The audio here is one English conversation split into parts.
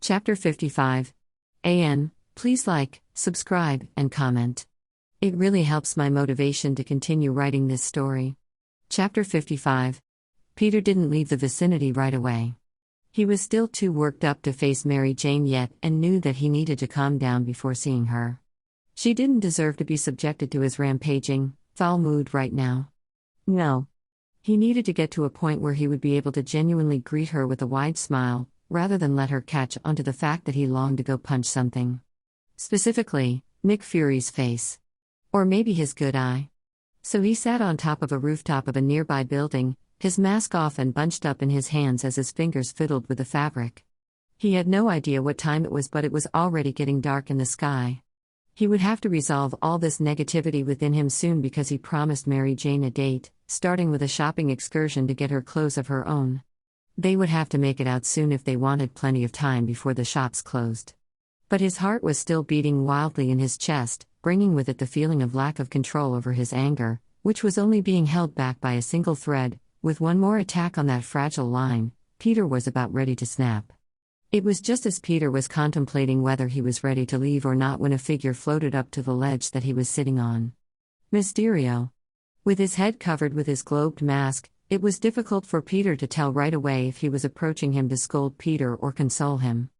Chapter 55. Please like, subscribe, and comment. It really helps my motivation to continue writing this story. Chapter 55. Peter didn't leave the vicinity right away. He was still too worked up to face Mary Jane yet and knew that he needed to calm down before seeing her. She didn't deserve to be subjected to his rampaging, foul mood right now. No. He needed to get to a point where he would be able to genuinely greet her with a wide smile, rather than let her catch onto the fact that he longed to go punch something. Specifically, Nick Fury's face. Or maybe his good eye. So he sat on top of a rooftop of a nearby building, his mask off and bunched up in his hands as his fingers fiddled with the fabric. He had no idea what time it was, but it was already getting dark in the sky. He would have to resolve all this negativity within him soon because he promised Mary Jane a date, starting with a shopping excursion to get her clothes of her own. They would have to make it out soon if they wanted plenty of time before the shops closed. But his heart was still beating wildly in his chest, bringing with it the feeling of lack of control over his anger, which was only being held back by a single thread. With one more attack on that fragile line, Peter was about ready to snap. It was just as Peter was contemplating whether he was ready to leave or not when a figure floated up to the ledge that he was sitting on. Mysterio. With his head covered with his globed mask, it was difficult for Peter to tell right away if he was approaching him to scold Peter or console him.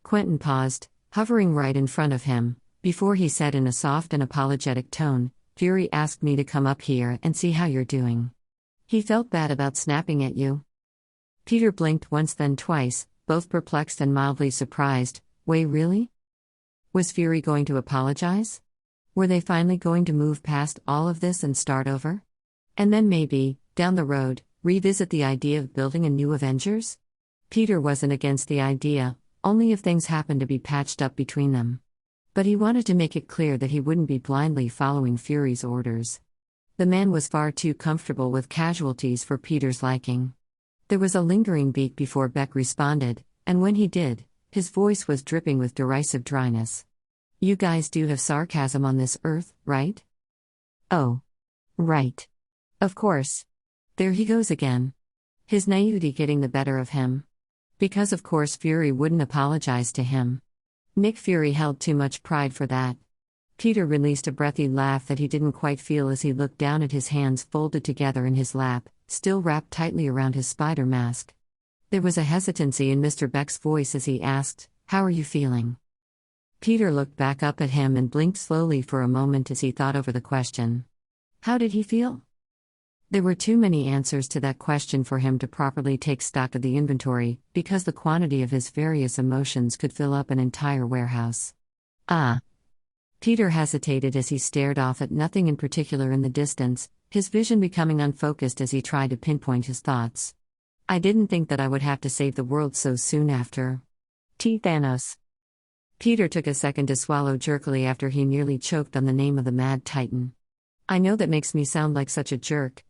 Quentin paused, hovering right in front of him, before he said in a soft and apologetic tone, "Fury asked me to come up here and see how you're doing. He felt bad about snapping at you." Peter blinked once then twice, both perplexed and mildly surprised. Wait, really? Was Fury going to apologize? Were they finally going to move past all of this and start over? And then maybe, down the road, revisit the idea of building a new Avengers? Peter wasn't against the idea, only if things happened to be patched up between them. But he wanted to make it clear that he wouldn't be blindly following Fury's orders. The man was far too comfortable with casualties for Peter's liking. There was a lingering beat before Beck responded, and when he did, his voice was dripping with derisive dryness. "You guys do have sarcasm on this earth, right?" "Oh. Right. Of course. There he goes again. His naivety getting the better of him. Because of course Fury wouldn't apologize to him. Nick Fury held too much pride for that." Peter released a breathy laugh that he didn't quite feel as he looked down at his hands folded together in his lap, still wrapped tightly around his spider mask. There was a hesitancy in Mr. Beck's voice as he asked, "How are you feeling?" Peter looked back up at him and blinked slowly for a moment as he thought over the question. How did he feel? There were too many answers to that question for him to properly take stock of the inventory, because the quantity of his various emotions could fill up an entire warehouse. Peter hesitated as he stared off at nothing in particular in the distance, his vision becoming unfocused as he tried to pinpoint his thoughts. "I didn't think that I would have to save the world so soon after. Thanos." Peter took a second to swallow jerkily after he nearly choked on the name of the Mad Titan. "I know that makes me sound like such a jerk.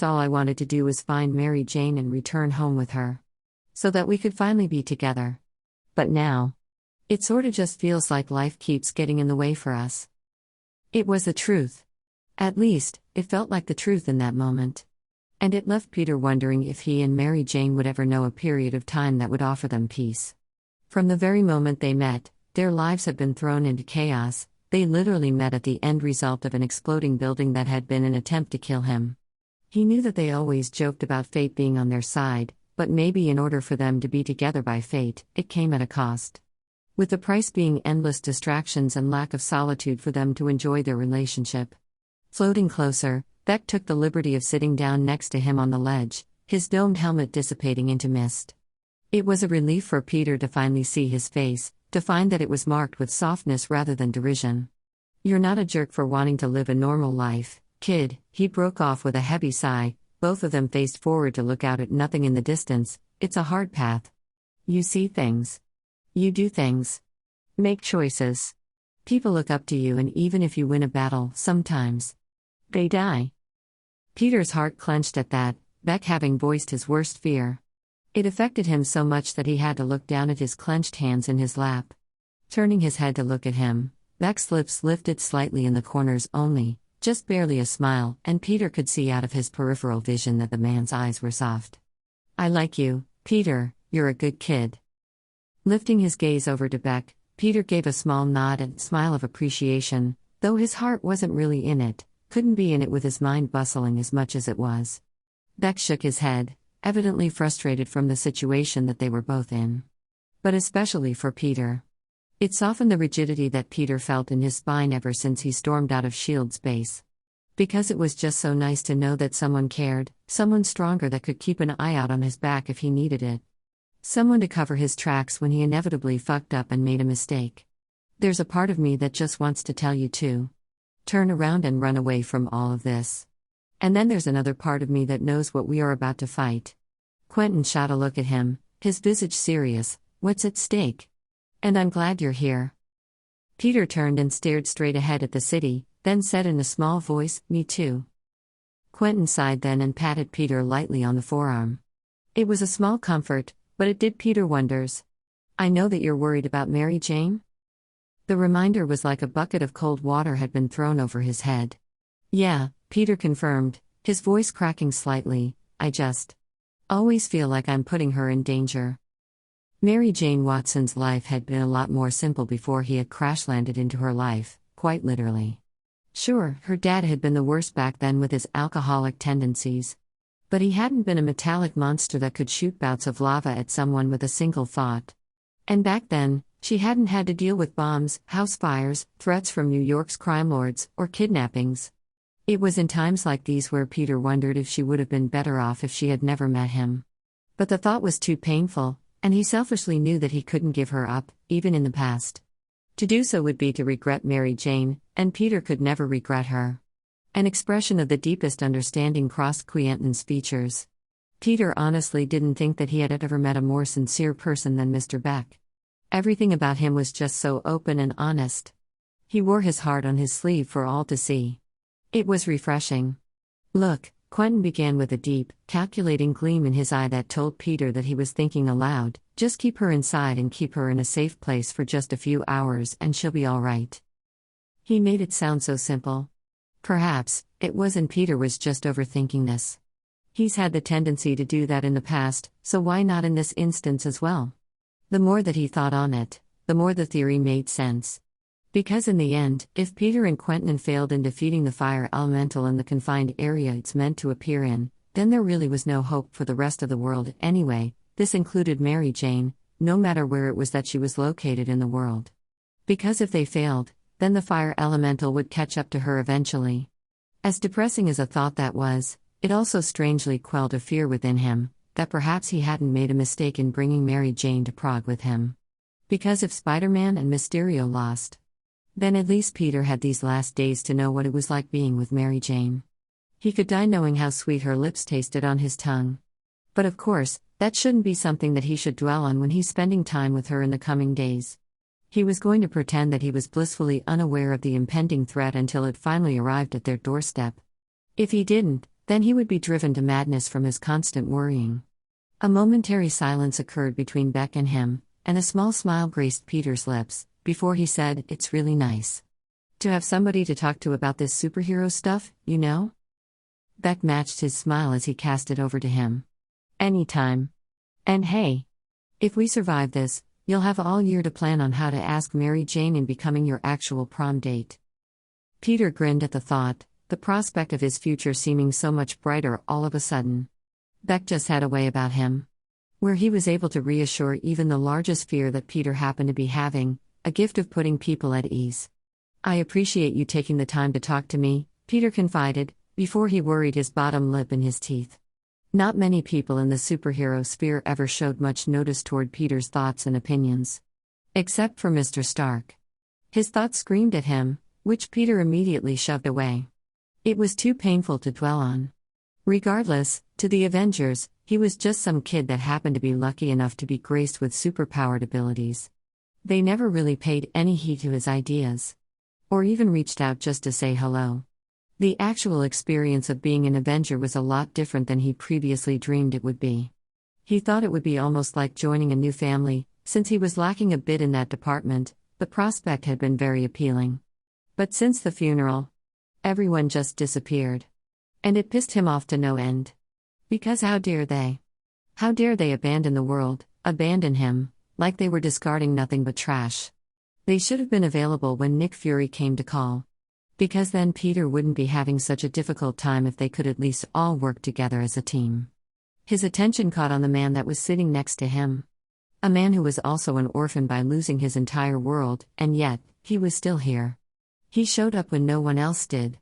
All I wanted to do was find Mary Jane and return home with her. So that we could finally be together. But now, it sorta just feels like life keeps getting in the way for us." It was the truth. At least, it felt like the truth in that moment. And it left Peter wondering if he and Mary Jane would ever know a period of time that would offer them peace. From the very moment they met, their lives had been thrown into chaos. They literally met at the end result of an exploding building that had been an attempt to kill him. He knew that they always joked about fate being on their side, but maybe in order for them to be together by fate, it came at a cost. With the price being endless distractions and lack of solitude for them to enjoy their relationship. Floating closer, Beck took the liberty of sitting down next to him on the ledge, his domed helmet dissipating into mist. It was a relief for Peter to finally see his face, to find that it was marked with softness rather than derision. "You're not a jerk for wanting to live a normal life, kid," he broke off with a heavy sigh. Both of them faced forward to look out at nothing in the distance. "It's a hard path. You see things. You do things. Make choices. People look up to you, and even if you win a battle, sometimes they die." Peter's heart clenched at that, Beck having voiced his worst fear. It affected him so much that he had to look down at his clenched hands in his lap. Turning his head to look at him, Beck's lips lifted slightly in the corners only, just barely a smile, and Peter could see out of his peripheral vision that the man's eyes were soft. "I like you, Peter, you're a good kid." Lifting his gaze over to Beck, Peter gave a small nod and smile of appreciation, though his heart wasn't really in it, couldn't be in it with his mind bustling as much as it was. Beck shook his head, evidently frustrated from the situation that they were both in. But especially for Peter. It softened the rigidity that Peter felt in his spine ever since he stormed out of S.H.I.E.L.D.'s base. Because it was just so nice to know that someone cared, someone stronger that could keep an eye out on his back if he needed it. Someone to cover his tracks when he inevitably fucked up and made a mistake. There's a part of me that just wants to tell you to turn around and run away from all of this. And then there's another part of me that knows what we are about to fight. Quentin shot a look at him, his visage serious. What's at stake? And I'm glad you're here. Peter turned and stared straight ahead at the city, then said in a small voice, Me too. Quentin sighed then and patted Peter lightly on the forearm. It was a small comfort, but it did Peter wonders. I know that you're worried about Mary Jane? The reminder was like a bucket of cold water had been thrown over his head. Yeah, Peter confirmed, his voice cracking slightly, I just always feel like I'm putting her in danger. Mary Jane Watson's life had been a lot more simple before he had crash-landed into her life, quite literally. Sure, her dad had been the worst back then with his alcoholic tendencies. But he hadn't been a metallic monster that could shoot bouts of lava at someone with a single thought. And back then, she hadn't had to deal with bombs, house fires, threats from New York's crime lords, or kidnappings. It was in times like these where Peter wondered if she would have been better off if she had never met him. But the thought was too painful, and he selfishly knew that he couldn't give her up, even in the past. To do so would be to regret Mary Jane, and Peter could never regret her. An expression of the deepest understanding crossed Quentin's features. Peter honestly didn't think that he had ever met a more sincere person than Mr. Beck. Everything about him was just so open and honest. He wore his heart on his sleeve for all to see. It was refreshing. Look, Quentin began with a deep, calculating gleam in his eye that told Peter that he was thinking aloud, just keep her inside and keep her in a safe place for just a few hours and she'll be all right. He made it sound so simple. Perhaps, it wasn't Peter was just overthinking this. He's had the tendency to do that in the past, so why not in this instance as well? The more that he thought on it, the more the theory made sense. Because in the end, if Peter and Quentin failed in defeating the fire elemental in the confined area it's meant to appear in, then there really was no hope for the rest of the world anyway. This included Mary Jane, no matter where it was that she was located in the world. Because if they failed, then the fire elemental would catch up to her eventually. As depressing as a thought that was, it also strangely quelled a fear within him, that perhaps he hadn't made a mistake in bringing Mary Jane to Prague with him. Because if Spider-Man and Mysterio lost, then at least Peter had these last days to know what it was like being with Mary Jane. He could die knowing how sweet her lips tasted on his tongue. But of course, that shouldn't be something that he should dwell on when he's spending time with her in the coming days. He was going to pretend that he was blissfully unaware of the impending threat until it finally arrived at their doorstep. If he didn't, then he would be driven to madness from his constant worrying. A momentary silence occurred between Beck and him, and a small smile graced Peter's lips, before he said, It's really nice to have somebody to talk to about this superhero stuff, you know? Beck matched his smile as he cast it over to him. Anytime. And hey, if we survive this, you'll have all year to plan on how to ask Mary Jane in becoming your actual prom date. Peter grinned at the thought, the prospect of his future seeming so much brighter all of a sudden. Beck just had a way about him, where he was able to reassure even the largest fear that Peter happened to be having, a gift of putting people at ease. I appreciate you taking the time to talk to me, Peter confided, before he worried his bottom lip in his teeth. Not many people in the superhero sphere ever showed much notice toward Peter's thoughts and opinions. Except for Mr. Stark. His thoughts screamed at him, which Peter immediately shoved away. It was too painful to dwell on. Regardless, to the Avengers, he was just some kid that happened to be lucky enough to be graced with superpowered abilities. They never really paid any heed to his ideas. Or even reached out just to say hello. The actual experience of being an Avenger was a lot different than he previously dreamed it would be. He thought it would be almost like joining a new family, since he was lacking a bit in that department. The prospect had been very appealing. But since the funeral, everyone just disappeared. And it pissed him off to no end. Because how dare they? How dare they abandon the world, abandon him, like they were discarding nothing but trash. They should have been available when Nick Fury came to call. Because then Peter wouldn't be having such a difficult time if they could at least all work together as a team. His attention caught on the man that was sitting next to him. A man who was also an orphan by losing his entire world, and yet, he was still here. He showed up when no one else did.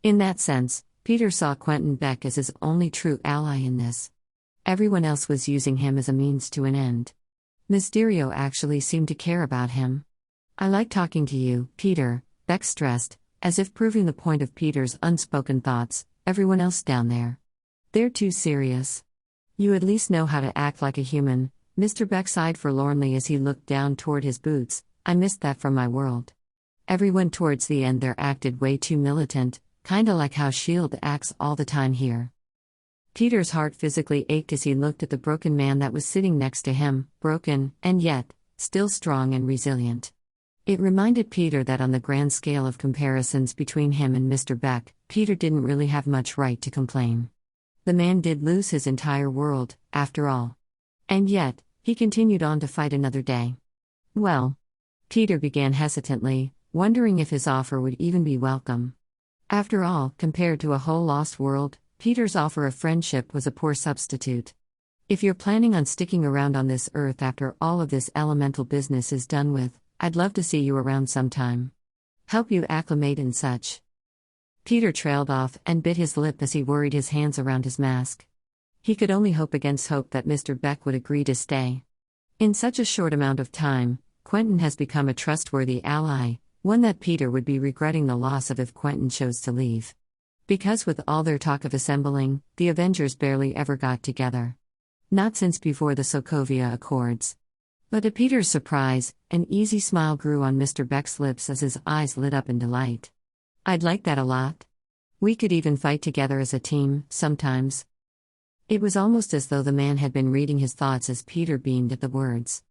In that sense, Peter saw Quentin Beck as his only true ally in this. Everyone else was using him as a means to an end. Mysterio actually seemed to care about him. "I like talking to you, Peter," Beck stressed, as if proving the point of Peter's unspoken thoughts. "Everyone else down there, they're too serious. You at least know how to act like a human." Mr. Beck sighed forlornly as he looked down toward his boots. "I missed that from my world. Everyone towards the end there acted way too militant, kinda like how S.H.I.E.L.D. acts all the time here." Peter's heart physically ached as he looked at the broken man that was sitting next to him, broken, and yet, still strong and resilient. It reminded Peter that on the grand scale of comparisons between him and Mr. Beck, Peter didn't really have much right to complain. The man did lose his entire world, after all. And yet, he continued on to fight another day. Well, Peter began hesitantly, wondering if his offer would even be welcome. After all, compared to a whole lost world, Peter's offer of friendship was a poor substitute. "If you're planning on sticking around on this earth after all of this elemental business is done with, I'd love to see you around sometime. Help you acclimate and such." Peter trailed off and bit his lip as he worried his hands around his mask. He could only hope against hope that Mr. Beck would agree to stay. In such a short amount of time, Quentin has become a trustworthy ally, one that Peter would be regretting the loss of if Quentin chose to leave. Because with all their talk of assembling, the Avengers barely ever got together. Not since before the Sokovia Accords. But to Peter's surprise, an easy smile grew on Mr. Beck's lips as his eyes lit up in delight. "I'd like that a lot. We could even fight together as a team, sometimes." It was almost as though the man had been reading his thoughts as Peter beamed at the words.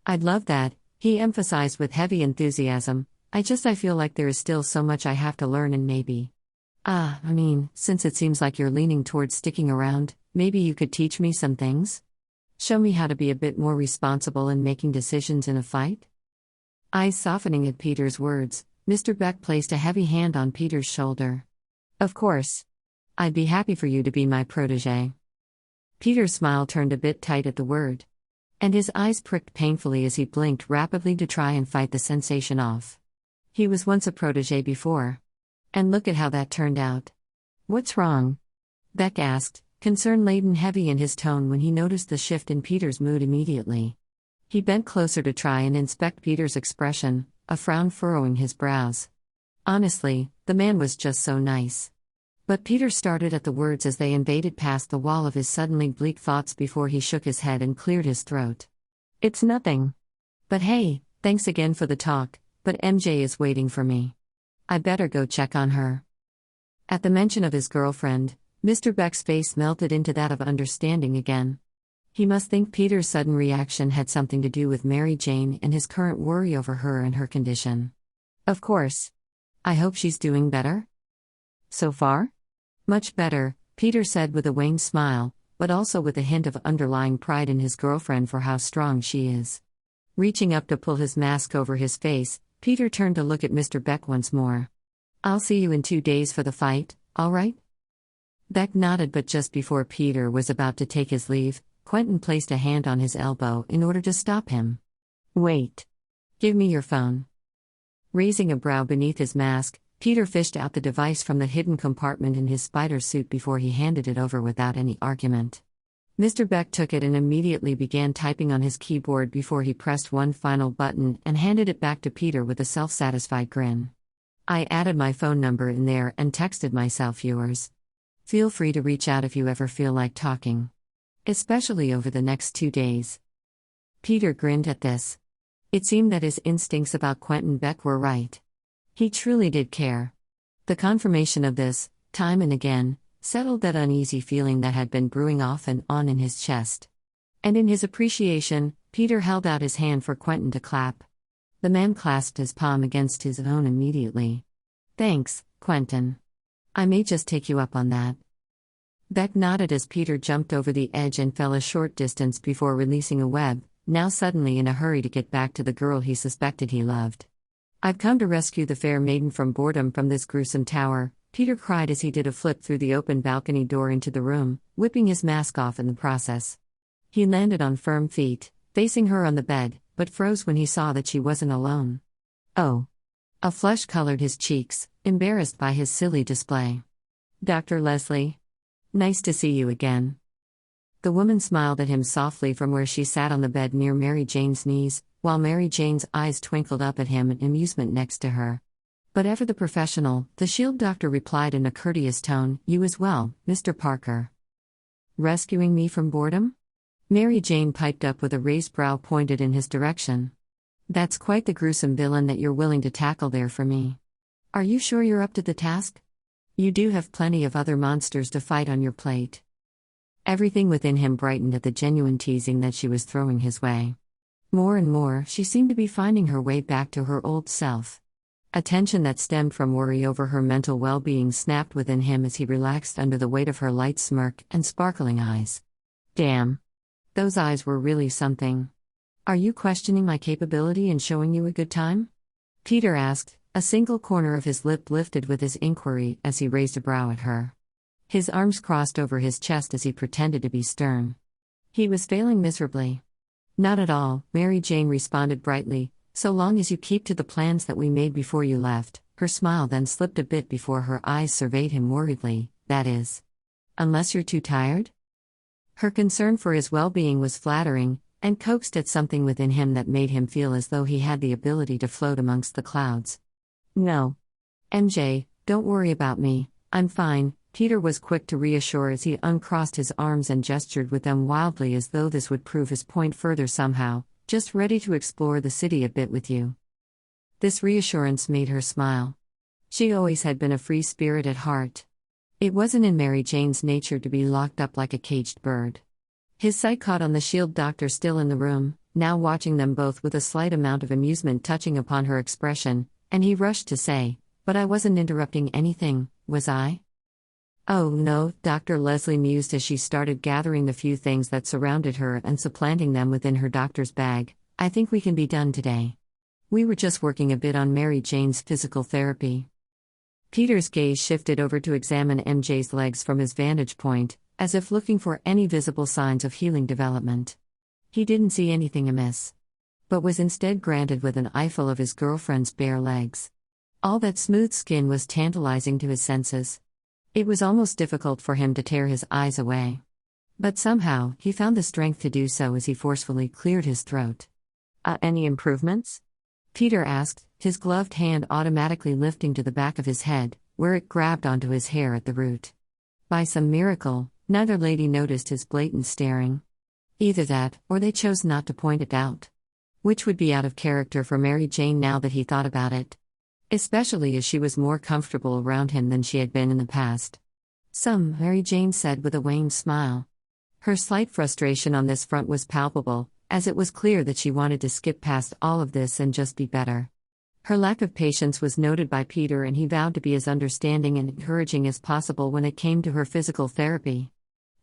"I'd love that," he emphasized with heavy enthusiasm. I feel like there is still so much I have to learn and maybe. Since it seems like you're leaning towards sticking around, maybe you could teach me some things? Show me how to be a bit more responsible in making decisions in a fight?" Eyes softening at Peter's words, Mr. Beck placed a heavy hand on Peter's shoulder. "Of course. I'd be happy for you to be my protégé." Peter's smile turned a bit tight at the word. And his eyes pricked painfully as he blinked rapidly to try and fight the sensation off. He was once a protégé before. And look at how that turned out. "What's wrong?" Beck asked, concern laden heavy in his tone when he noticed the shift in Peter's mood immediately. He bent closer to try and inspect Peter's expression, a frown furrowing his brows. Honestly, the man was just so nice. But Peter started at the words as they invaded past the wall of his suddenly bleak thoughts before he shook his head and cleared his throat. "It's nothing. But hey, thanks again for the talk, but MJ is waiting for me. I better go check on her." At the mention of his girlfriend, Mr. Beck's face melted into that of understanding again. He must think Peter's sudden reaction had something to do with Mary Jane and his current worry over her and her condition. "Of course. I hope she's doing better?" "So far? Much better," Peter said with a wan smile, but also with a hint of underlying pride in his girlfriend for how strong she is. Reaching up to pull his mask over his face, Peter turned to look at Mr. Beck once more. "I'll see you in 2 days for the fight, all right?" Beck nodded, but just before Peter was about to take his leave, Quentin placed a hand on his elbow in order to stop him. "Wait. Give me your phone." Raising a brow beneath his mask, Peter fished out the device from the hidden compartment in his spider suit before he handed it over without any argument. Mr. Beck took it and immediately began typing on his keyboard before he pressed one final button and handed it back to Peter with a self-satisfied grin. "I added my phone number in there and texted myself yours. Feel free to reach out if you ever feel like talking. Especially over the next 2 days." Peter grinned at this. It seemed that his instincts about Quentin Beck were right. He truly did care. The confirmation of this, time and again, settled that uneasy feeling that had been brewing off and on in his chest. And in his appreciation, Peter held out his hand for Quentin to clap. The man clasped his palm against his own immediately. "Thanks, Quentin. I may just take you up on that." Beck nodded as Peter jumped over the edge and fell a short distance before releasing a web, now suddenly in a hurry to get back to the girl he suspected he loved. "I've come to rescue the fair maiden from boredom from this gruesome tower," Peter cried as he did a flip through the open balcony door into the room, whipping his mask off in the process. He landed on firm feet, facing her on the bed, but froze when he saw that she wasn't alone. "Oh." A flush colored his cheeks, embarrassed by his silly display. "Dr. Leslie. Nice to see you again." The woman smiled at him softly from where she sat on the bed near Mary Jane's knees, while Mary Jane's eyes twinkled up at him in amusement next to her. But ever the professional, the shield doctor replied in a courteous tone, "You as well, Mr. Parker." "Rescuing me from boredom?" Mary Jane piped up with a raised brow pointed in his direction. "That's quite the gruesome villain that you're willing to tackle there for me. Are you sure you're up to the task? You do have plenty of other monsters to fight on your plate." Everything within him brightened at the genuine teasing that she was throwing his way. More and more, she seemed to be finding her way back to her old self. A tension that stemmed from worry over her mental well-being snapped within him as he relaxed under the weight of her light smirk and sparkling eyes. Damn. Those eyes were really something. "Are you questioning my capability in showing you a good time?" Peter asked, a single corner of his lip lifted with his inquiry as he raised a brow at her. His arms crossed over his chest as he pretended to be stern. He was failing miserably. "Not at all," Mary Jane responded brightly, "so long as you keep to the plans that we made before you left." Her smile then slipped a bit before her eyes surveyed him worriedly, "That is, unless you're too tired?" Her concern for his well-being was flattering, and coaxed at something within him that made him feel as though he had the ability to float amongst the clouds. "No. MJ, don't worry about me, I'm fine," Peter was quick to reassure as he uncrossed his arms and gestured with them wildly as though this would prove his point further somehow, "just ready to explore the city a bit with you." This reassurance made her smile. She always had been a free spirit at heart. It wasn't in Mary Jane's nature to be locked up like a caged bird. His sight caught on the shield doctor still in the room, now watching them both with a slight amount of amusement touching upon her expression, and he rushed to say, "But I wasn't interrupting anything, was I?" "Oh no," Dr. Leslie mused as she started gathering the few things that surrounded her and supplanting them within her doctor's bag. "I think we can be done today. We were just working a bit on Mary Jane's physical therapy." Peter's gaze shifted over to examine MJ's legs from his vantage point, as if looking for any visible signs of healing development. He didn't see anything amiss, but was instead granted with an eyeful of his girlfriend's bare legs. All that smooth skin was tantalizing to his senses. It was almost difficult for him to tear his eyes away. But somehow, he found the strength to do so as he forcefully cleared his throat. Any improvements?" Peter asked, his gloved hand automatically lifting to the back of his head, where it grabbed onto his hair at the root. By some miracle, neither lady noticed his blatant staring. Either that, or they chose not to point it out. Which would be out of character for Mary Jane now that he thought about it. Especially as she was more comfortable around him than she had been in the past. "Some," Mary Jane said with a wan smile. Her slight frustration on this front was palpable, as it was clear that she wanted to skip past all of this and just be better. Her lack of patience was noted by Peter, and he vowed to be as understanding and encouraging as possible when it came to her physical therapy.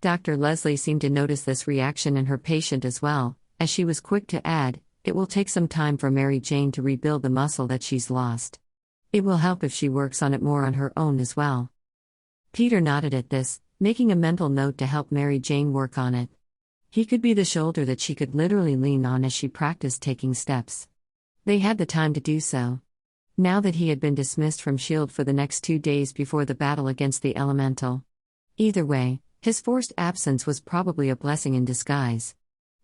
Dr. Leslie seemed to notice this reaction in her patient as well, as she was quick to add, "It will take some time for Mary Jane to rebuild the muscle that she's lost. It will help if she works on it more on her own as well." Peter nodded at this, making a mental note to help Mary Jane work on it. He could be the shoulder that she could literally lean on as she practiced taking steps. They had the time to do so. Now that he had been dismissed from S.H.I.E.L.D. for the next 2 days before the battle against the Elemental. Either way, his forced absence was probably a blessing in disguise.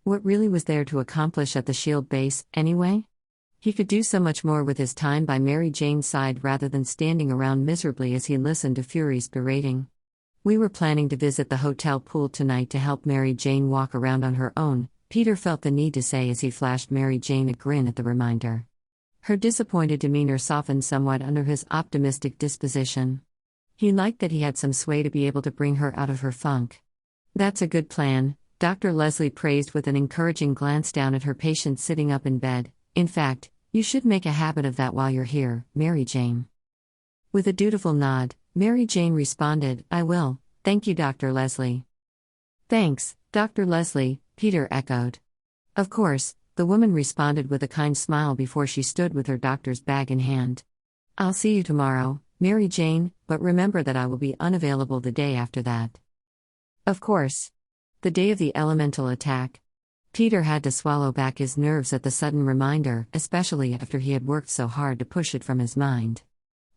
What really was there to accomplish at the S.H.I.E.L.D. base, anyway? He could do so much more with his time by Mary Jane's side rather than standing around miserably as he listened to Fury's berating. "We were planning to visit the hotel pool tonight to help Mary Jane walk around on her own," Peter felt the need to say as he flashed Mary Jane a grin at the reminder. Her disappointed demeanor softened somewhat under his optimistic disposition. He liked that he had some sway to be able to bring her out of her funk. "That's a good plan," Dr. Leslie praised with an encouraging glance down at her patient sitting up in bed. "In fact, you should make a habit of that while you're here, Mary Jane." With a dutiful nod, Mary Jane responded, "I will, thank you, Dr. Leslie." "Thanks, Dr. Leslie," Peter echoed. Of course, the woman responded with a kind smile before she stood with her doctor's bag in hand. I'll see you tomorrow, Mary Jane, but remember that I will be unavailable the day after that. Of course. The day of the elemental attack. Peter had to swallow back his nerves at the sudden reminder, especially after he had worked so hard to push it from his mind.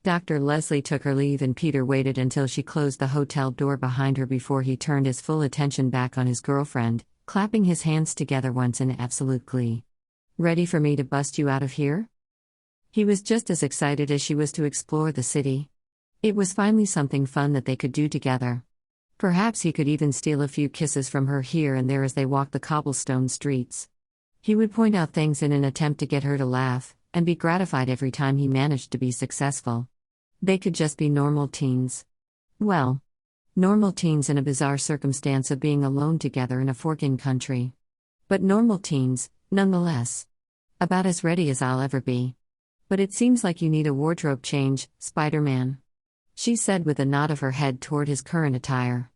Dr. Leslie took her leave and Peter waited until she closed the hotel door behind her before he turned his full attention back on his girlfriend, clapping his hands together once in absolute glee. Ready for me to bust you out of here? He was just as excited as she was to explore the city. It was finally something fun that they could do together. Perhaps he could even steal a few kisses from her here and there as they walked the cobblestone streets. He would point out things in an attempt to get her to laugh, and be gratified every time he managed to be successful. They could just be normal teens. Well, normal teens in a bizarre circumstance of being alone together in a foreign country. But normal teens, nonetheless. About as ready as I'll ever be. But it seems like you need a wardrobe change, Spider-Man, she said with a nod of her head toward his current attire.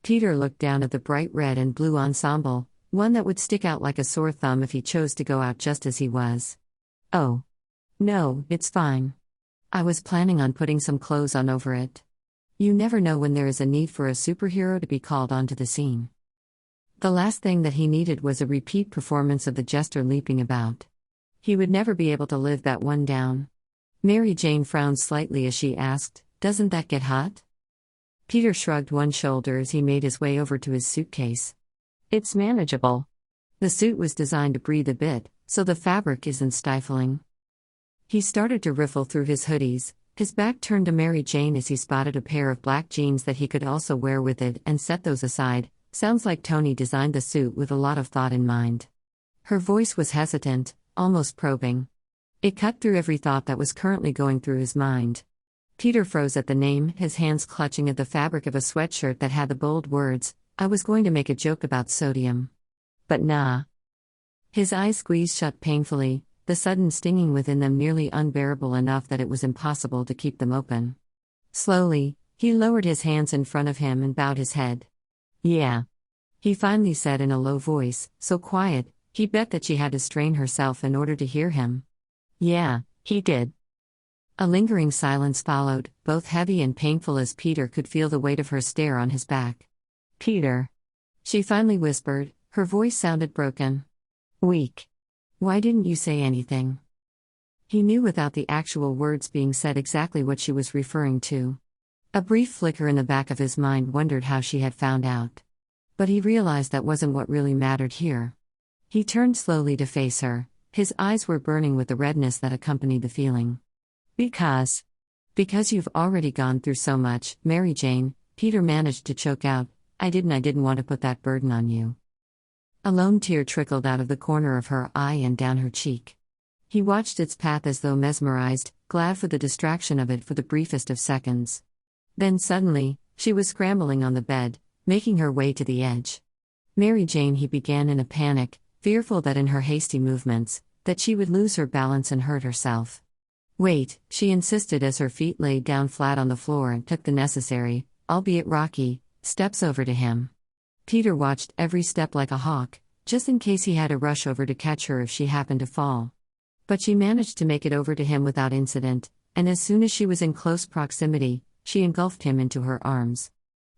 Peter looked down at the bright red and blue ensemble, one that would stick out like a sore thumb if he chose to go out just as he was. Oh. No, it's fine. I was planning on putting some clothes on over it. You never know when there is a need for a superhero to be called onto the scene. The last thing that he needed was a repeat performance of the jester leaping about. He would never be able to live that one down. Mary Jane frowned slightly as she asked, "Doesn't that get hot?" Peter shrugged one shoulder as he made his way over to his suitcase. It's manageable. The suit was designed to breathe a bit, so the fabric isn't stifling. He started to riffle through his hoodies, his back turned to Mary Jane as he spotted a pair of black jeans that he could also wear with it and set those aside. Sounds like Tony designed the suit with a lot of thought in mind. Her voice was hesitant, almost probing. It cut through every thought that was currently going through his mind. Peter froze at the name, his hands clutching at the fabric of a sweatshirt that had the bold words, "I was going to make a joke about sodium. But nah." His eyes squeezed shut painfully, the sudden stinging within them nearly unbearable enough that it was impossible to keep them open. Slowly, he lowered his hands in front of him and bowed his head. "Yeah," he finally said in a low voice, so quiet, he bet that she had to strain herself in order to hear him. "Yeah, he did." A lingering silence followed, both heavy and painful as Peter could feel the weight of her stare on his back. "Peter," she finally whispered, her voice sounded broken. "Weak. Why didn't you say anything?" He knew without the actual words being said exactly what she was referring to. A brief flicker in the back of his mind wondered how she had found out. But he realized that wasn't what really mattered here. He turned slowly to face her, his eyes were burning with the redness that accompanied the feeling. Because you've already gone through so much, Mary Jane," Peter managed to choke out, I didn't want to put that burden on you." A lone tear trickled out of the corner of her eye and down her cheek. He watched its path as though mesmerized, glad for the distraction of it for the briefest of seconds. Then suddenly, she was scrambling on the bed, making her way to the edge. "Mary Jane," he began in a panic, fearful that in her hasty movements, that she would lose her balance and hurt herself. "Wait," she insisted as her feet laid down flat on the floor and took the necessary, albeit rocky, steps over to him. Peter watched every step like a hawk, just in case he had to rush over to catch her if she happened to fall. But she managed to make it over to him without incident, and as soon as she was in close proximity, she engulfed him into her arms.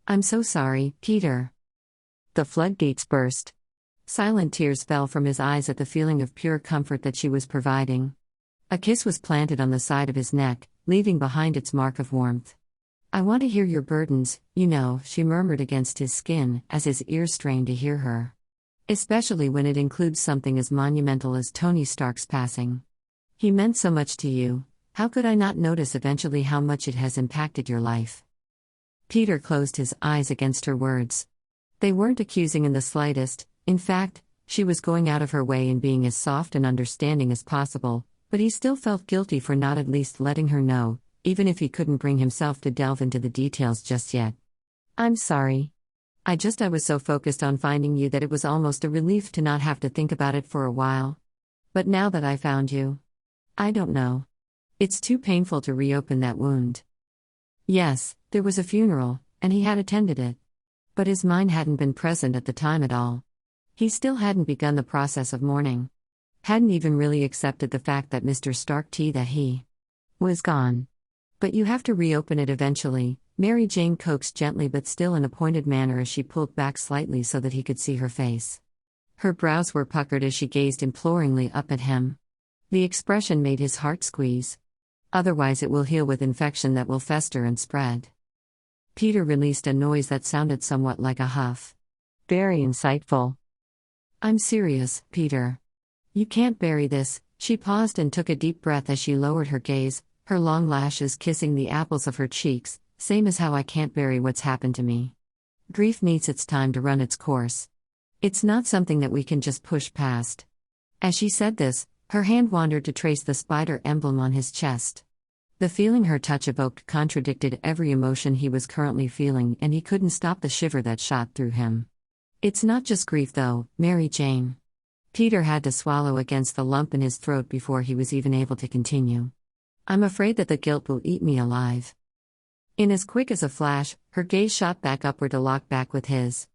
"I'm so sorry, Peter." The floodgates burst. Silent tears fell from his eyes at the feeling of pure comfort that she was providing. A kiss was planted on the side of his neck, leaving behind its mark of warmth. "I want to hear your burdens, you know," she murmured against his skin as his ears strained to hear her. "Especially when it includes something as monumental as Tony Stark's passing. He meant so much to you, how could I not notice eventually how much it has impacted your life?" Peter closed his eyes against her words. They weren't accusing in the slightest, in fact, she was going out of her way and being as soft and understanding as possible, but he still felt guilty for not at least letting her know, even if he couldn't bring himself to delve into the details just yet. "I'm sorry. I was so focused on finding you that it was almost a relief to not have to think about it for a while. But now that I found you, I don't know. It's too painful to reopen that wound." Yes, there was a funeral, and he had attended it. But his mind hadn't been present at the time at all. He still hadn't begun the process of mourning. Hadn't even really accepted the fact that Mr. Stark that he was gone. But you have to reopen it eventually, Mary Jane coaxed gently but still in a pointed manner as she pulled back slightly so that he could see her face. Her brows were puckered as she gazed imploringly up at him. The expression made his heart squeeze. Otherwise it will heal with infection that will fester and spread. Peter released a noise that sounded somewhat like a huff. Very insightful. I'm serious, Peter. You can't bury this. She paused and took a deep breath as she lowered her gaze, her long lashes kissing the apples of her cheeks, same as how I can't bury what's happened to me. Grief needs its time to run its course. It's not something that we can just push past. As she said this, her hand wandered to trace the spider emblem on his chest. The feeling her touch evoked contradicted every emotion he was currently feeling, and he couldn't stop the shiver that shot through him. It's not just grief though, Mary Jane. Peter had to swallow against the lump in his throat before he was even able to continue. I'm afraid that the guilt will eat me alive. In as quick as a flash, her gaze shot back upward to lock back with his.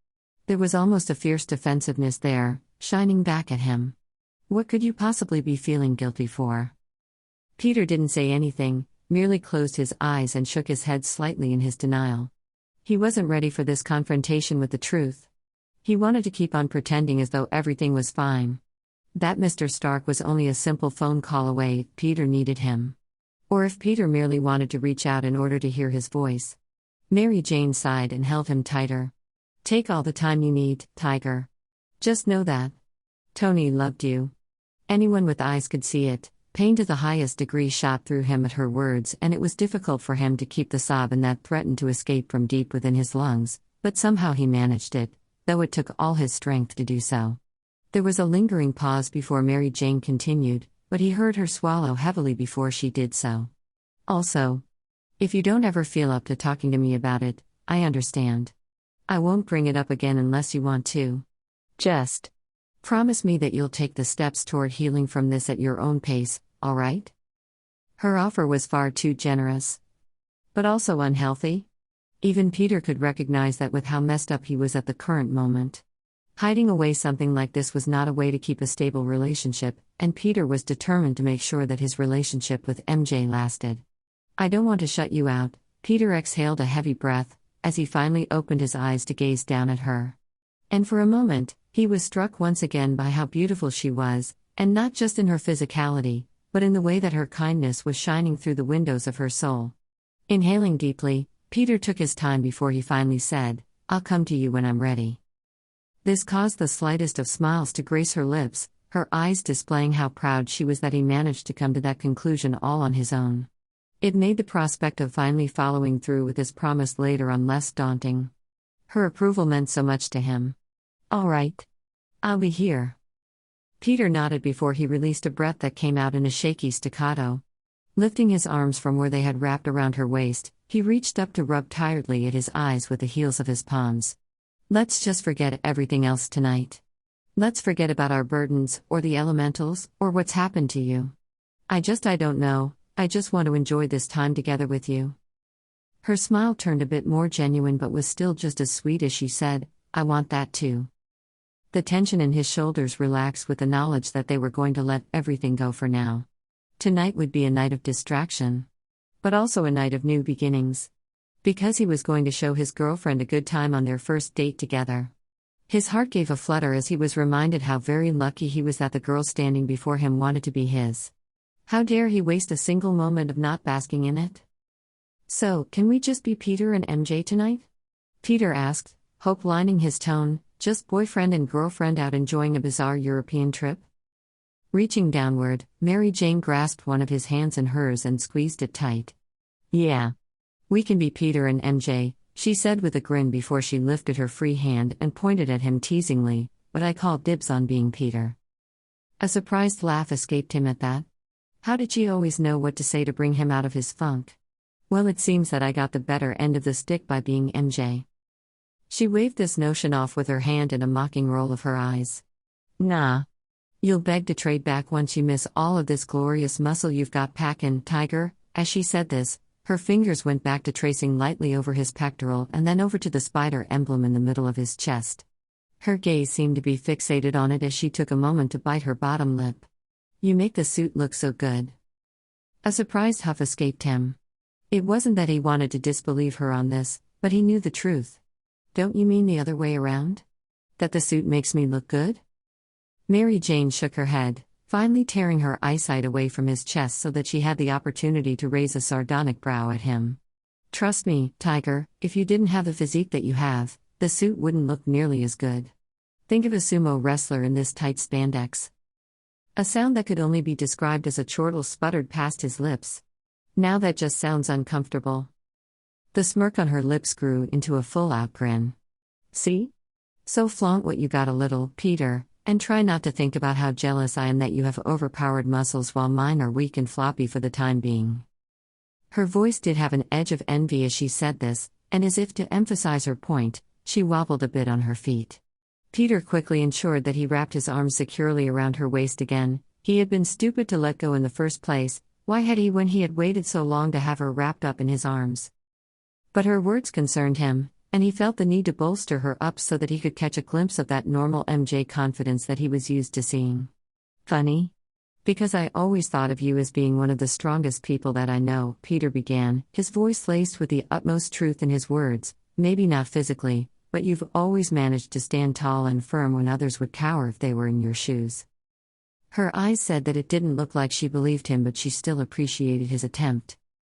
There was almost a fierce defensiveness there, shining back at him. What could you possibly be feeling guilty for? Peter didn't say anything, merely closed his eyes and shook his head slightly in his denial. He wasn't ready for this confrontation with the truth. He wanted to keep on pretending as though everything was fine. That Mr. Stark was only a simple phone call away, Peter needed him. Or if Peter merely wanted to reach out in order to hear his voice. Mary Jane sighed and held him tighter. Take all the time you need, Tiger. Just know that Tony loved you. Anyone with eyes could see it. Pain to the highest degree shot through him at her words, and it was difficult for him to keep the sob in that threatened to escape from deep within his lungs, but somehow he managed it, though it took all his strength to do so. There was a lingering pause before Mary Jane continued, but he heard her swallow heavily before she did so. Also, if you don't ever feel up to talking to me about it, I understand. I won't bring it up again unless you want to. Just promise me that you'll take the steps toward healing from this at your own pace, all right? Her offer was far too generous. But also unhealthy? Even Peter could recognize that with how messed up he was at the current moment. Hiding away something like this was not a way to keep a stable relationship, and Peter was determined to make sure that his relationship with MJ lasted. I don't want to shut you out. Peter exhaled a heavy breath, as he finally opened his eyes to gaze down at her. And for a moment, he was struck once again by how beautiful she was, and not just in her physicality, but in the way that her kindness was shining through the windows of her soul. Inhaling deeply, Peter took his time before he finally said, I'll come to you when I'm ready. This caused the slightest of smiles to grace her lips, her eyes displaying how proud she was that he managed to come to that conclusion all on his own. It made the prospect of finally following through with his promise later on less daunting. Her approval meant so much to him. All right. I'll be here. Peter nodded before he released a breath that came out in a shaky staccato. Lifting his arms from where they had wrapped around her waist, he reached up to rub tiredly at his eyes with the heels of his palms. Let's just forget everything else tonight. Let's forget about our burdens, or the elementals, or what's happened to you. I don't know, I just want to enjoy this time together with you. Her smile turned a bit more genuine but was still just as sweet as she said, I want that too. The tension in his shoulders relaxed with the knowledge that they were going to let everything go for now. Tonight would be a night of distraction. But also a night of new beginnings. Because he was going to show his girlfriend a good time on their first date together. His heart gave a flutter as he was reminded how very lucky he was that the girl standing before him wanted to be his. How dare he waste a single moment of not basking in it? So, can we just be Peter and MJ tonight? Peter asked, hope lining his tone, just boyfriend and girlfriend out enjoying a bizarre European trip? Reaching downward, Mary Jane grasped one of his hands in hers and squeezed it tight. Yeah. We can be Peter and MJ, she said with a grin before she lifted her free hand and pointed at him teasingly, but I call dibs on being Peter. A surprised laugh escaped him at that. How did she always know what to say to bring him out of his funk? Well, it seems that I got the better end of the stick by being MJ. She waved this notion off with her hand in a mocking roll of her eyes. Nah. You'll beg to trade back once you miss all of this glorious muscle you've got packin', Tiger. As she said this, her fingers went back to tracing lightly over his pectoral and then over to the spider emblem in the middle of his chest. Her gaze seemed to be fixated on it as she took a moment to bite her bottom lip. "You make the suit look so good." A surprised huff escaped him. It wasn't that he wanted to disbelieve her on this, but he knew the truth. "Don't you mean the other way around? That the suit makes me look good?" Mary Jane shook her head, finally tearing her eyesight away from his chest so that she had the opportunity to raise a sardonic brow at him. "Trust me, Tiger, if you didn't have the physique that you have, the suit wouldn't look nearly as good. Think of a sumo wrestler in this tight spandex." A sound that could only be described as a chortle sputtered past his lips. "Now that just sounds uncomfortable." The smirk on her lips grew into a full-out grin. "See? So flaunt what you got a little, Peter, and try not to think about how jealous I am that you have overpowered muscles while mine are weak and floppy for the time being." Her voice did have an edge of envy as she said this, and as if to emphasize her point, she wobbled a bit on her feet. Peter quickly ensured that he wrapped his arms securely around her waist again. He had been stupid to let go in the first place. Why had he when he had waited so long to have her wrapped up in his arms? But her words concerned him, and he felt the need to bolster her up so that he could catch a glimpse of that normal MJ confidence that he was used to seeing. "Funny? Because I always thought of you as being one of the strongest people that I know," Peter began, his voice laced with the utmost truth in his words. "Maybe not physically, but you've always managed to stand tall and firm when others would cower if they were in your shoes." Her eyes said that it didn't look like she believed him, but she still appreciated his attempt.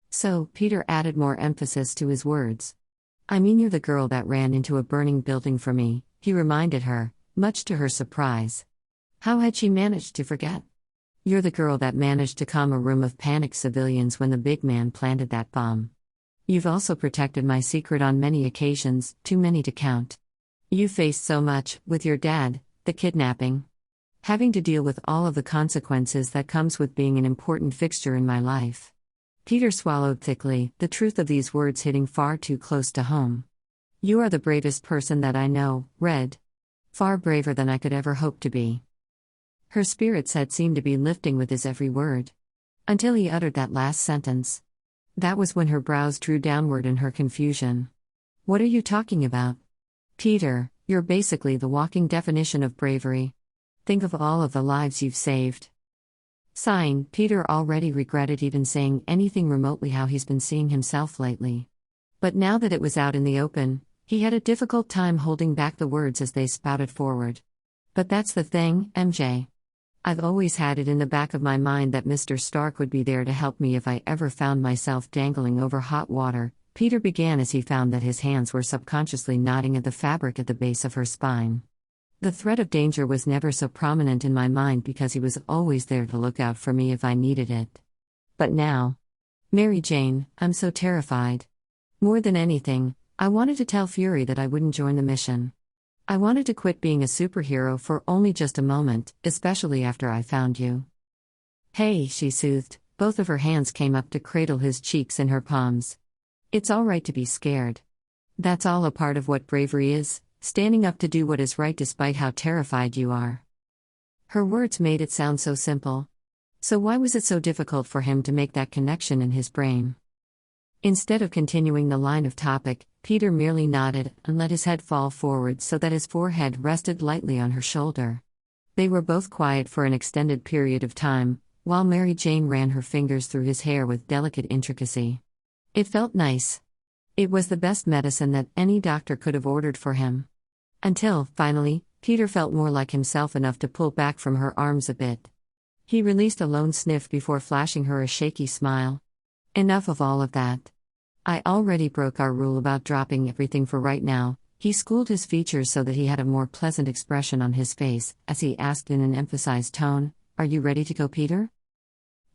So, Peter added more emphasis to his words. "I mean, you're the girl that ran into a burning building for me," he reminded her, much to her surprise. How had she managed to forget? "You're the girl that managed to calm a room of panicked civilians when the big man planted that bomb. You've also protected my secret on many occasions, too many to count. You faced so much, with your dad, the kidnapping. Having to deal with all of the consequences that comes with being an important fixture in my life." Peter swallowed thickly, the truth of these words hitting far too close to home. "You are the bravest person that I know, Red. Far braver than I could ever hope to be." Her spirits had seemed to be lifting with his every word. Until he uttered that last sentence. That was when her brows drew downward in her confusion. "What are you talking about?" "Peter, you're basically the walking definition of bravery. Think of all of the lives you've saved." Sighing, Peter already regretted even saying anything remotely how he's been seeing himself lately. But now that it was out in the open, he had a difficult time holding back the words as they spouted forward. "But that's the thing, MJ. I've always had it in the back of my mind that Mr. Stark would be there to help me if I ever found myself dangling over hot water," Peter began as he found that his hands were subconsciously knotting at the fabric at the base of her spine. "The threat of danger was never so prominent in my mind because he was always there to look out for me if I needed it. But now, Mary Jane, I'm so terrified. More than anything, I wanted to tell Fury that I wouldn't join the mission. I wanted to quit being a superhero for only just a moment, especially after I found you." "Hey," she soothed, both of her hands came up to cradle his cheeks in her palms. "It's all right to be scared. That's all a part of what bravery is, standing up to do what is right despite how terrified you are." Her words made it sound so simple. So why was it so difficult for him to make that connection in his brain? Instead of continuing the line of topic, Peter merely nodded and let his head fall forward so that his forehead rested lightly on her shoulder. They were both quiet for an extended period of time, while Mary Jane ran her fingers through his hair with delicate intricacy. It felt nice. It was the best medicine that any doctor could have ordered for him. Until, finally, Peter felt more like himself enough to pull back from her arms a bit. He released a lone sniff before flashing her a shaky smile. "Enough of all of that. I already broke our rule about dropping everything for right now." He schooled his features so that he had a more pleasant expression on his face, as he asked in an emphasized tone, "Are you ready to go, Peter?"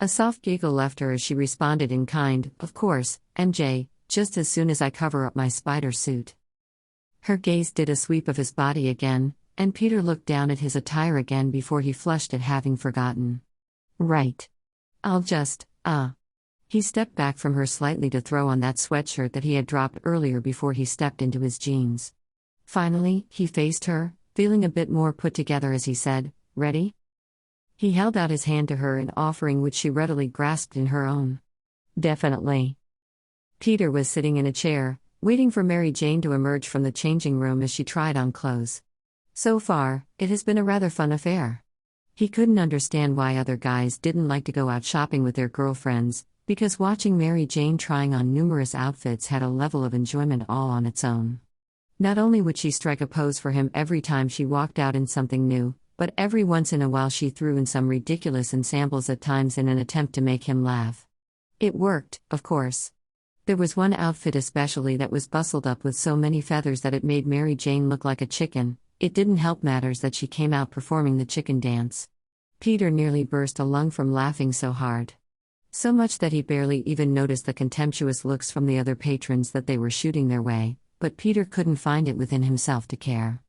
A soft giggle left her as she responded in kind, "Of course, MJ, just as soon as I cover up my spider suit." Her gaze did a sweep of his body again, and Peter looked down at his attire again before he flushed at having forgotten. "Right. I'll just, He stepped back from her slightly to throw on that sweatshirt that he had dropped earlier before he stepped into his jeans. Finally, he faced her, feeling a bit more put together as he said, "Ready?" He held out his hand to her, an offering which she readily grasped in her own. "Definitely." Peter was sitting in a chair, waiting for Mary Jane to emerge from the changing room as she tried on clothes. So far, it has been a rather fun affair. He couldn't understand why other guys didn't like to go out shopping with their girlfriends, because watching Mary Jane trying on numerous outfits had a level of enjoyment all on its own. Not only would she strike a pose for him every time she walked out in something new, but every once in a while she threw in some ridiculous ensembles at times in an attempt to make him laugh. It worked, of course. There was one outfit especially that was bustled up with so many feathers that it made Mary Jane look like a chicken. It didn't help matters that she came out performing the chicken dance. Peter nearly burst a lung from laughing so hard. So much that he barely even noticed the contemptuous looks from the other patrons that they were shooting their way, but Peter couldn't find it within himself to care.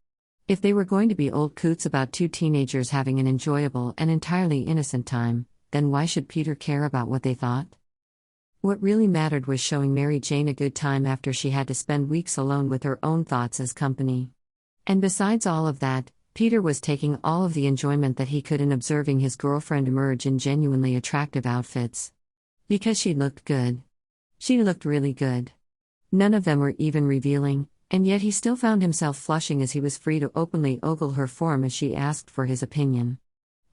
If they were going to be old coots about two teenagers having an enjoyable and entirely innocent time, then why should Peter care about what they thought? What really mattered was showing Mary Jane a good time after she had to spend weeks alone with her own thoughts as company. And besides all of that, Peter was taking all of the enjoyment that he could in observing his girlfriend emerge in genuinely attractive outfits. Because she looked good. She looked really good. None of them were even revealing, and yet he still found himself flushing as he was free to openly ogle her form as she asked for his opinion.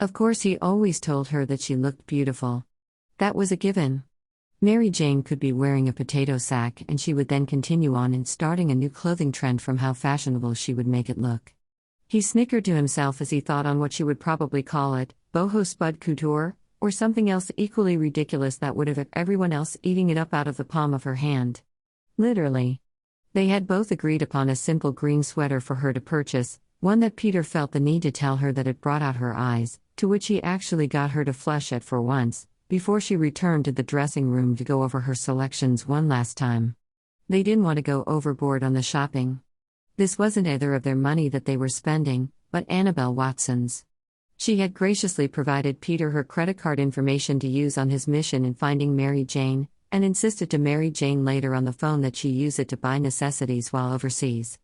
Of course, he always told her that she looked beautiful. That was a given. Mary Jane could be wearing a potato sack and she would then continue on in starting a new clothing trend from how fashionable she would make it look. He snickered to himself as he thought on what she would probably call it, boho spud couture, or something else equally ridiculous that would have everyone else eating it up out of the palm of her hand. Literally. They had both agreed upon a simple green sweater for her to purchase, one that Peter felt the need to tell her that it brought out her eyes, to which he actually got her to flush at for once, before she returned to the dressing room to go over her selections one last time. They didn't want to go overboard on the shopping. This wasn't either of their money that they were spending, but Annabelle Watson's. She had graciously provided Peter her credit card information to use on his mission in finding Mary Jane, and insisted to Mary Jane later on the phone that she use it to buy necessities while overseas.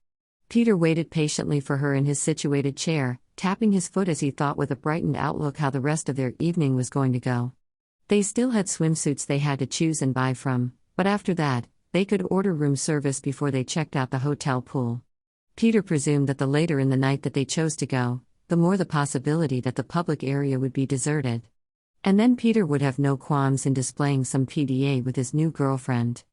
Peter waited patiently for her in his situated chair, tapping his foot as he thought with a brightened outlook how the rest of their evening was going to go. They still had swimsuits they had to choose and buy from, but after that, they could order room service before they checked out the hotel pool. Peter presumed that the later in the night that they chose to go, the more the possibility that the public area would be deserted. And then Peter would have no qualms in displaying some PDA with his new girlfriend.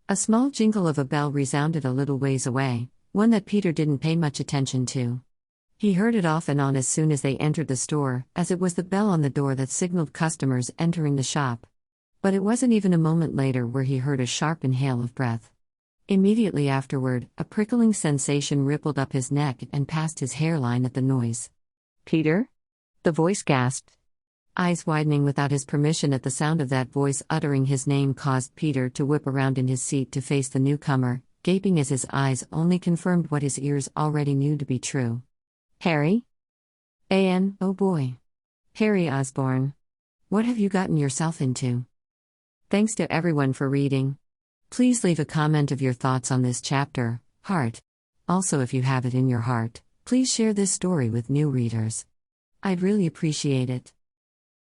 A small jingle of a bell resounded a little ways away, one that Peter didn't pay much attention to. He heard it off and on as soon as they entered the store, as it was the bell on the door that signaled customers entering the shop. But it wasn't even a moment later where he heard a sharp inhale of breath. Immediately afterward, a prickling sensation rippled up his neck and past his hairline at the noise. "Peter?" the voice gasped. Eyes widening without his permission at the sound of that voice uttering his name caused Peter to whip around in his seat to face the newcomer, gaping as his eyes only confirmed what his ears already knew to be true. "Harry?" Oh boy. Harry Osborn. What have you gotten yourself into? Thanks to everyone for reading. Please leave a comment of your thoughts on this chapter, heart. Also, if you have it in your heart, please share this story with new readers. I'd really appreciate it.